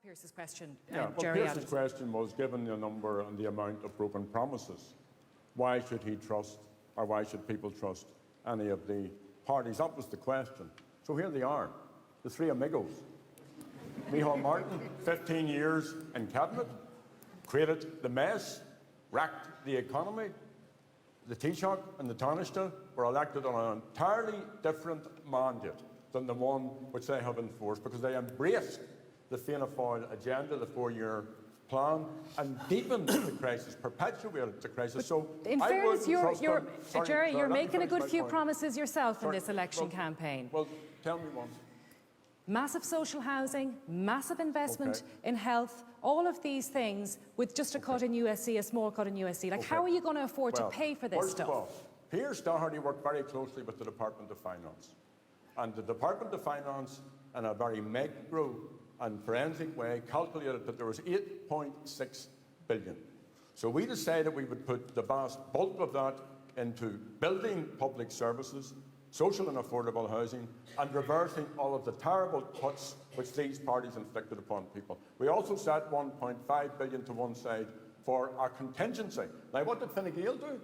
Pierce's question, Yeah, well, Gerry Pierce's Adams. question was, given the number and the amount of broken promises, why should he trust, or why should people trust any of the parties? That was the question. So here they are, the three amigos. Micheál Martin, 15 years in cabinet, created the mess, wrecked the economy. The Taoiseach and the Taoiseach were elected on an entirely different mandate than the one which they have enforced, because they embraced the Fianna Fáil agenda, the 4-year plan, and deepened the crisis, perpetuated the crisis. So, in I fairness, Gerry, you're let me making a finish good my few point. promises yourself in Sorry, this election well, campaign. Well, tell me one. Massive social housing, massive investment in health, all of these things with just a cut in USC, a small cut in USC. Like, how are you going to afford to pay for this first stuff? Of all, Pierce Doherty worked very closely with the Department of Finance. And the Department of Finance, in a very micro and forensic way, calculated that there was 8.6 billion. So we decided we would put the vast bulk of that into building public services, social and affordable housing, and reversing all of the terrible cuts which these parties inflicted upon people. We also set 1.5 billion to one side for our contingency. Now, what did Fine Gael do?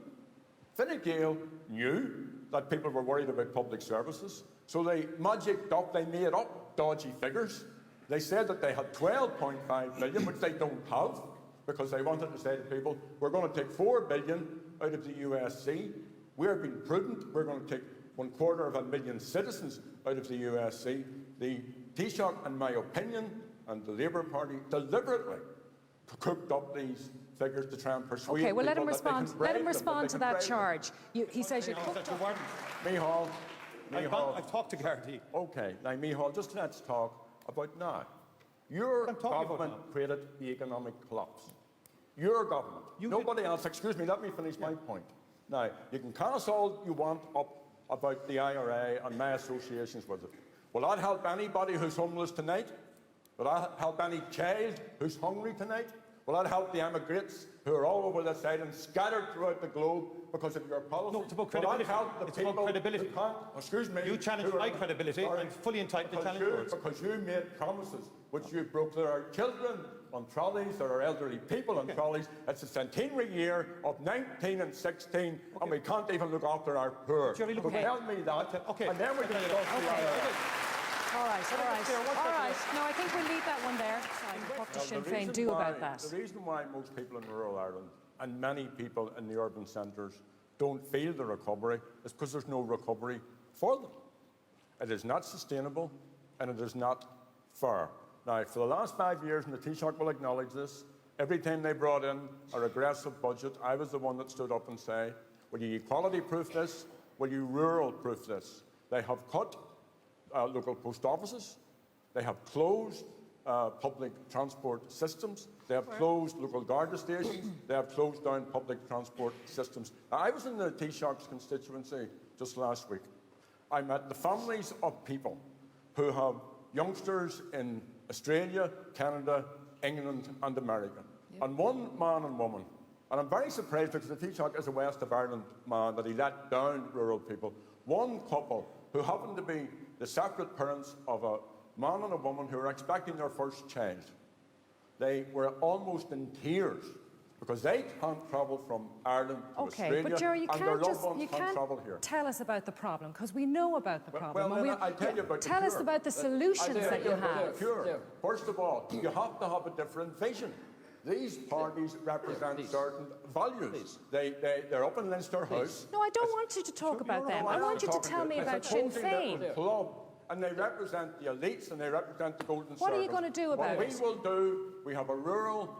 Fine Gael knew that people were worried about public services, so they magicked up, they made up dodgy figures. They said that they had 12.5 billion, which they don't have, because they wanted to say to people, we're going to take 4 billion out of the USC. We're being prudent. We're going to take 250,000 citizens out of the USC. The Taoiseach, in my opinion, and the Labour Party deliberately cooked up these figures to try and persuade Okay, well, let him people that they respond. can Let him bribe them, respond to they can that bribe charge. He says you cooked up. Micheál, I've talked to Gerry. okay, now Micheál, just let's talk about now. Your government created the economic collapse. Your government. Nobody else. Excuse me, let me finish my point. Now, you can cast all you want up about the IRA and my associations with it. Will that help anybody who's homeless tonight? Will that help any child who's hungry tonight? Will that help the emigrants who are all over this island, scattered throughout the globe because of your policy? No, it's about credibility. Will that help the It's people about credibility. who can't, excuse me, You challenge my credibility. sorry, I'm fully entitled to challenge yours. because you made promises which you broke. There are children on trolleys, there are elderly people on trolleys. It's the centenary year of 19 and 16, and we can't even look after our poor. Gerry, look, So tell me that, okay. and then we can talk to the IRA. All right. No, I think we'll leave that one there. What does Sinn Féin do about that? The reason why most people in rural Ireland and many people in the urban centres don't feel the recovery is because there's no recovery for them. It is not sustainable and it is not fair. Now, for the last 5 years, and the Taoiseach will acknowledge this, every time they brought in a regressive budget, I was the one that stood up and said, will you equality-proof this? Will you rural-proof this? They have cut local post offices. They have closed public transport systems. They have closed local Garda stations. They have closed down public transport systems. Now, I was in the Taoiseach's constituency just last week. I met the families of people who have youngsters in Australia, Canada, England and America. And one man and woman, and I'm very surprised because the Taoiseach is a West of Ireland man, that he let down rural people. One couple who happened to be the separate parents of a man and a woman who were expecting their first child. They were almost in tears because they can't travel from Ireland to Australia, but Gerry, you and their can't loved ones can't travel here. tell us about the problem, because we know about the problem. Well, then I'll tell you about the Tell us cure. about the solutions that you have. Cure. First of all, you have to have a different vision. These parties represent certain values. They're up in Leinster House. No, I don't want you to talk about them. I want you to tell me about Sinn Féin. Club, and they represent the elites and they represent the golden What circle. are you going to do about what it? we will do, we have a rural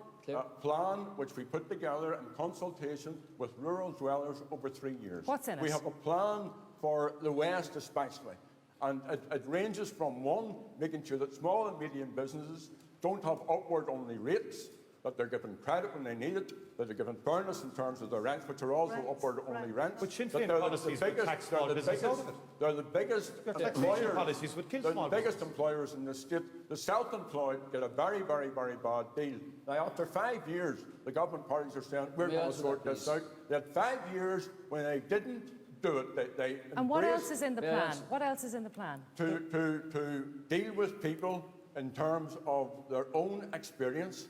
plan which we put together in consultation with rural dwellers over 3 years. What's in it? We have a plan for the West especially. And it ranges from one, making sure that small and medium businesses don't have upward-only rates, that they're given credit when they need it, that they're given fairness in terms of their rents, which are also upward-only rents. But Sinn Féin policies would tax small businesses out of it. They're the biggest employers. Policies would kill They're small the biggest employers in the state. The self-employed get a very, very, very bad deal. Now, after 5 years, the government parties are saying, we're going to sort this out. They had 5 years when they didn't do it. They And what else is in the plan? What else is in the plan? To deal with people in terms of their own experience,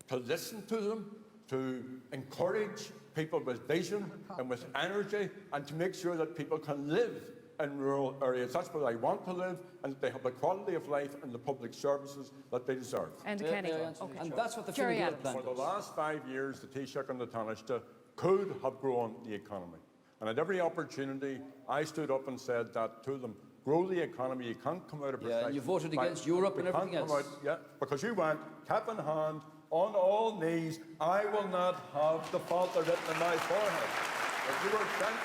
to listen to them, to encourage people with vision and with energy, and to make sure that people can live in rural areas. That's where they want to live, and that they have the quality of life and the public services that they deserve. And Kenny. Okay. And that's what the Gerry Fine Gael Adams. plan For the does. last 5 years, the Taoiseach and the Taoiseach could have grown the economy. And at every opportunity, I stood up and said that to them, grow the economy. You can't come out of Yeah, and you voted against Europe and everything else. Yeah, because you went cap in hand, on all knees, I will not have the falter written in my forehead. But you were sent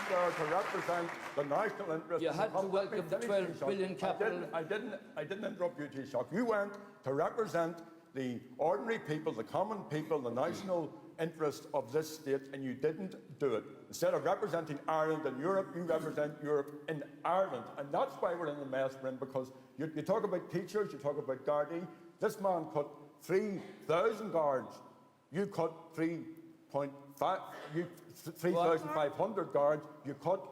there to represent the national interest. You had to welcome the 12 billion capital. I didn't interrupt you, Taoiseach. You went to represent the ordinary people, the common people, the national interest of this state, and you didn't do it. Instead of representing Ireland and Europe, you represent Europe in Ireland. And that's why we're in the mess we're in, because you talk about teachers, you talk about Gardaí. This man cut 3,000 guards. You cut 3,500 guards. You cut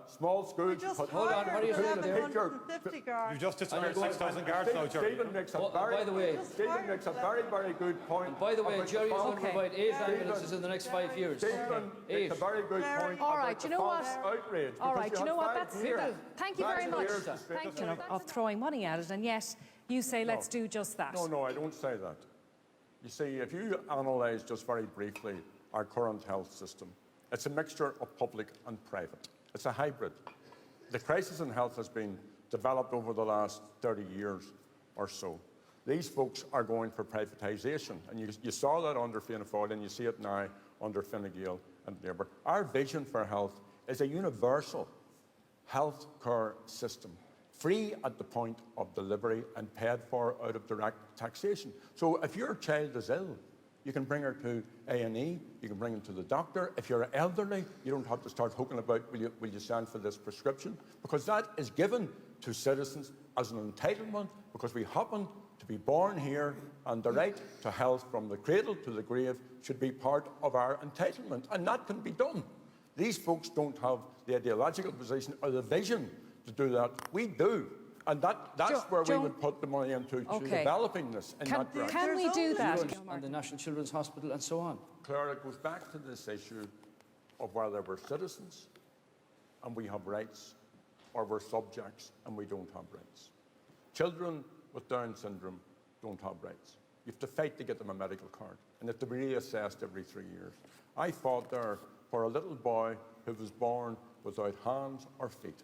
small schools. Just you cut Hold on, what are you saying there? 750 guards. You just disappeared 6,000 guards now, Gerry. Stephen makes a By the way, Stephen makes a very, very good point. by the way, about Gerry is going to false- provide 8 ambulances in the next 5 years. Stephen makes a very good point. All right, about you the know what? false outrage, All because right, you know what? had That's 5 years. simple. Thank you very 5 much. years to Thank you straighten of throwing money at it, and yet you say let's do just that. No, I don't say that. You see, if you analyse just very briefly our current health system, it's a mixture of public and private. It's a hybrid. The crisis in health has been developed over the last 30 years or so. These folks are going for privatisation, and you saw that under Fianna Fáil, and you see it now under Fine Gael and Labour. Our vision for health is a universal health care system, free at the point of delivery and paid for out of direct taxation. So if your child is ill, you can bring her to A&E, you can bring her to the doctor. If you're elderly, you don't have to start hooking about, will you stand for this prescription? Because that is given to citizens as an entitlement, because we happen to be born here, and the right to health from the cradle to the grave should be part of our entitlement, and that can be done. These folks don't have the ideological position or the vision to do that. We do. And that's where we would put the money into to developing this in that direction. Can we do that? And the National Children's Hospital and so on. Claire, it goes back to this issue of whether we're citizens and we have rights, or we're subjects and we don't have rights. Children with Down syndrome don't have rights. You have to fight to get them a medical card, and they have to be reassessed every 3 years. I fought there for a little boy who was born without hands or feet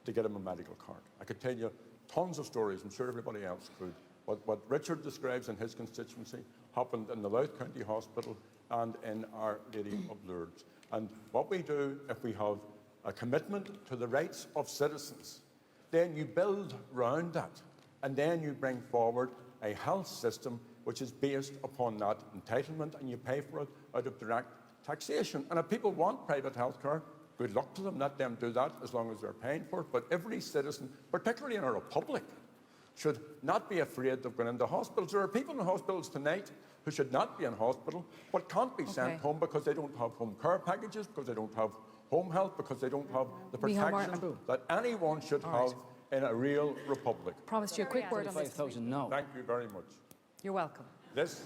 to get him a medical card. I could tell you tons of stories, I'm sure everybody else could. What Richard describes in his constituency happened in the Louth County Hospital and in Our Lady of Lourdes. And what we do, if we have a commitment to the rights of citizens, then you build round that, and then you bring forward a health system which is based upon that entitlement, and you pay for it out of direct taxation. And if people want private health care, good luck to them, let them do that as long as they're paying for it. But every citizen, particularly in a republic, should not be afraid of going into hospitals. There are people in hospitals tonight who should not be in hospital, but can't be sent home because they don't have home care packages, because they don't have home health, because they don't have the protection that anyone should have in a real republic. Promised you a quick word on this. 5,000 now. Thank you very much. You're welcome. This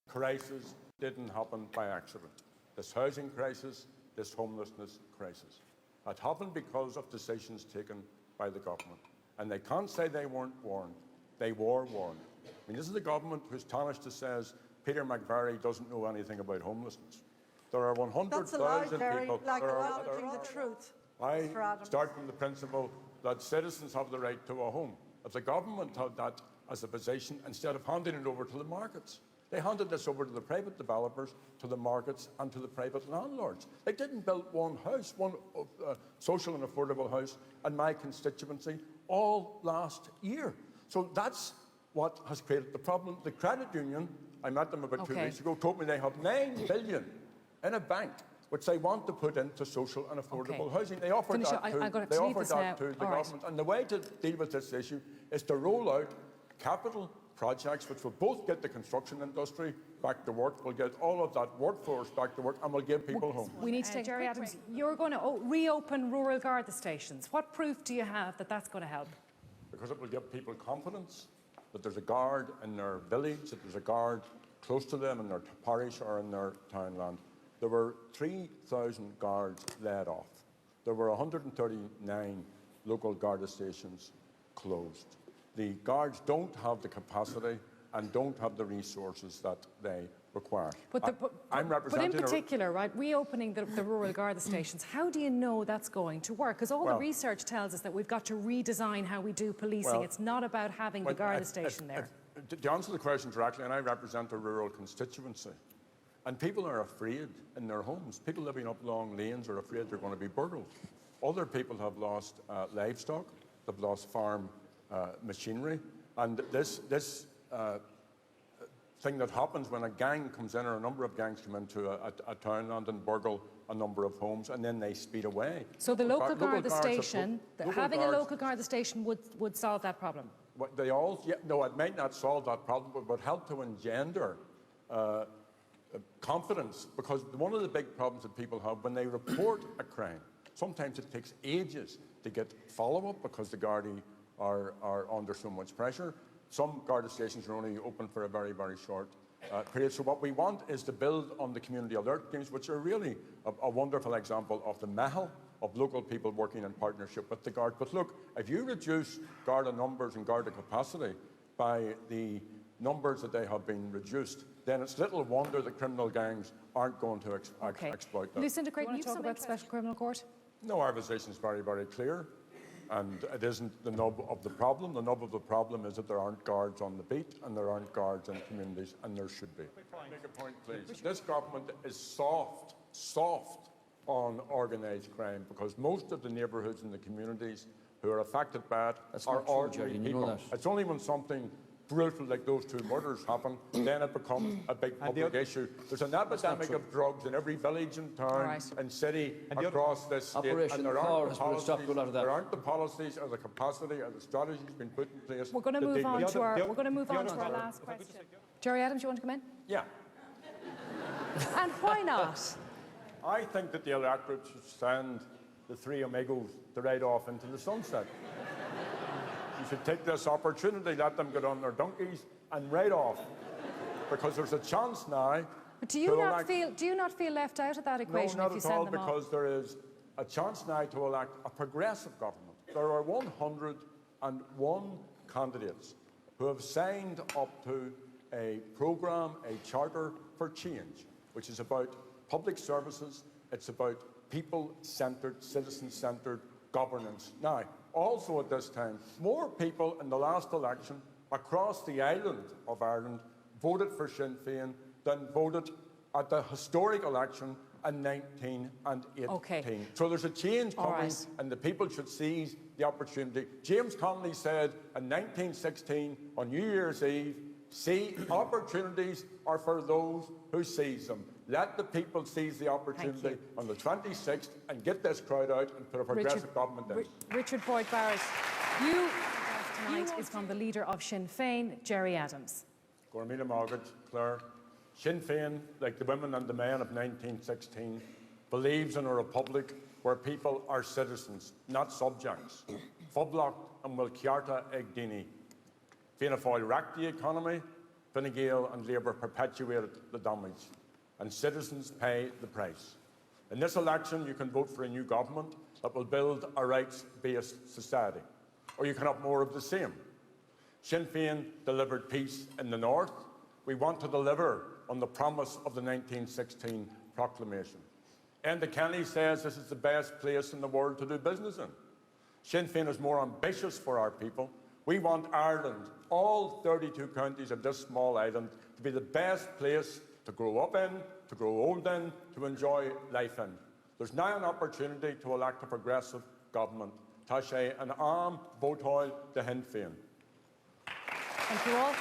crisis didn't happen by accident. This housing crisis, this homelessness crisis. It happened because of decisions taken by the government. And they can't say they weren't warned. They were warned. I mean, this is the government whose Taoiseach says Peter McVerry doesn't know anything about homelessness. There are 100,000 people. Like acknowledging the truth. I start from the principle that citizens have the right to a home. If the government had that as a position, instead of handing it over to the markets, they handed this over to the private developers, to the markets, and to the private landlords. They didn't build one house, one social and affordable house in my constituency all last year. So that's what has created the problem. The credit union, I met them about 2 weeks ago, told me they have 9 billion in a bank which they want to put into social and affordable housing. They offered that to the government. And the way to deal with this issue is to roll out capital projects which will both get the construction industry back to work, will get all of that workforce back to work, and will give people home. We need to take Gerry Adams. You're going to reopen rural Garda stations. What proof do you have that that's going to help? because it will give people confidence that there's a guard in their village, that there's a guard close to them in their parish or in their townland. There were 3,000 guards laid off. There were 139 local Garda stations closed. The guards don't have the capacity and don't have the resources that they require. I'm representing but in particular, right, reopening the rural Garda stations, how do you know that's going to work? Because all the research tells us that we've got to redesign how we do policing. It's not about having the Garda station there. To answer the question directly, and I represent a rural constituency, and people are afraid in their homes. People living up long lanes are afraid they're going to be burgled. Other people have lost livestock, they've lost farm machinery, and this thing that happens when a gang comes in, or a number of gangs come into a townland and burgle a number of homes, and then they speed away. So the local Garda station, having a local Garda station would solve that problem? They all, no, it might not solve that problem, but would help to engender confidence, because one of the big problems that people have when they report a crime, sometimes it takes ages to get follow-up because the Gardaí are under so much pressure. Some Garda stations are only open for a very, very short period. So what we want is to build on the community alert teams, which are really a wonderful example of the mettle of local people working in partnership with the Guard. But look, if you reduce Garda numbers and Garda capacity by the numbers that they have been reduced, then it's little wonder that criminal gangs aren't going to exploit that. Lucinda Creighton, you talk about the Special Criminal Court? No, our position is very, very clear. And it isn't the nub of the problem. The nub of the problem is that there aren't guards on the beat and there aren't guards in communities, and there should be. Make a point, please. This government is soft on organised crime, because most of the neighbourhoods and the communities who are affected by it are ordinary people. It's only when something brutal like those two murders happen, then it becomes a big public issue. There's an epidemic of drugs in every village and town and city across this state, and there aren't the policies or the capacity or the strategies being put in place. We're going to move on to our last question. Gerry Adams, you want to come in? Yeah. And why not? I think that the electorate should send the three amigos to ride off into the sunset. You should take this opportunity, let them get on their donkeys and ride off, because there's a chance now. But do you not feel left out of that equation if you send them off? No, not at all, because there is a chance now to elect a progressive government. There are 101 candidates who have signed up to a programme, a charter for change, which is about public services. It's about people-centred, citizen-centred governance. Now, also at this time, more people in the last election across the island of Ireland voted for Sinn Féin than voted at the historic election in 1918. Okay. So there's a change coming, and the people should seize the opportunity. James Connolly said in 1916 on New Year's Eve, opportunities are for those who seize them. Let the people seize the opportunity on the 26th and get this crowd out and put a progressive government in. Richard Boyd Barrett, you tonight is from the leader of Sinn Féin, Gerry Adams. Gormila Margaret, Claire. Sinn Féin, like the women and the men of 1916, believes in a republic where people are citizens, not subjects. Foblocht and Wilciarta ag Dini. Fianna Fáil wrecked the economy, Fine Gael and Labour perpetuated the damage, and citizens pay the price. In this election, you can vote for a new government that will build a rights-based society, or you can have more of the same. Sinn Féin delivered peace in the north. We want to deliver on the promise of the 1916 proclamation. Enda Kenny says this is the best place in the world to do business in. Sinn Féin is more ambitious for our people. We want Ireland, all 32 counties of this small island, to be the best place to grow up in, to grow old in, to enjoy life in. There's now an opportunity to elect a progressive government. Tá sé an arm vótáil de Sinn Féin. Thank you all.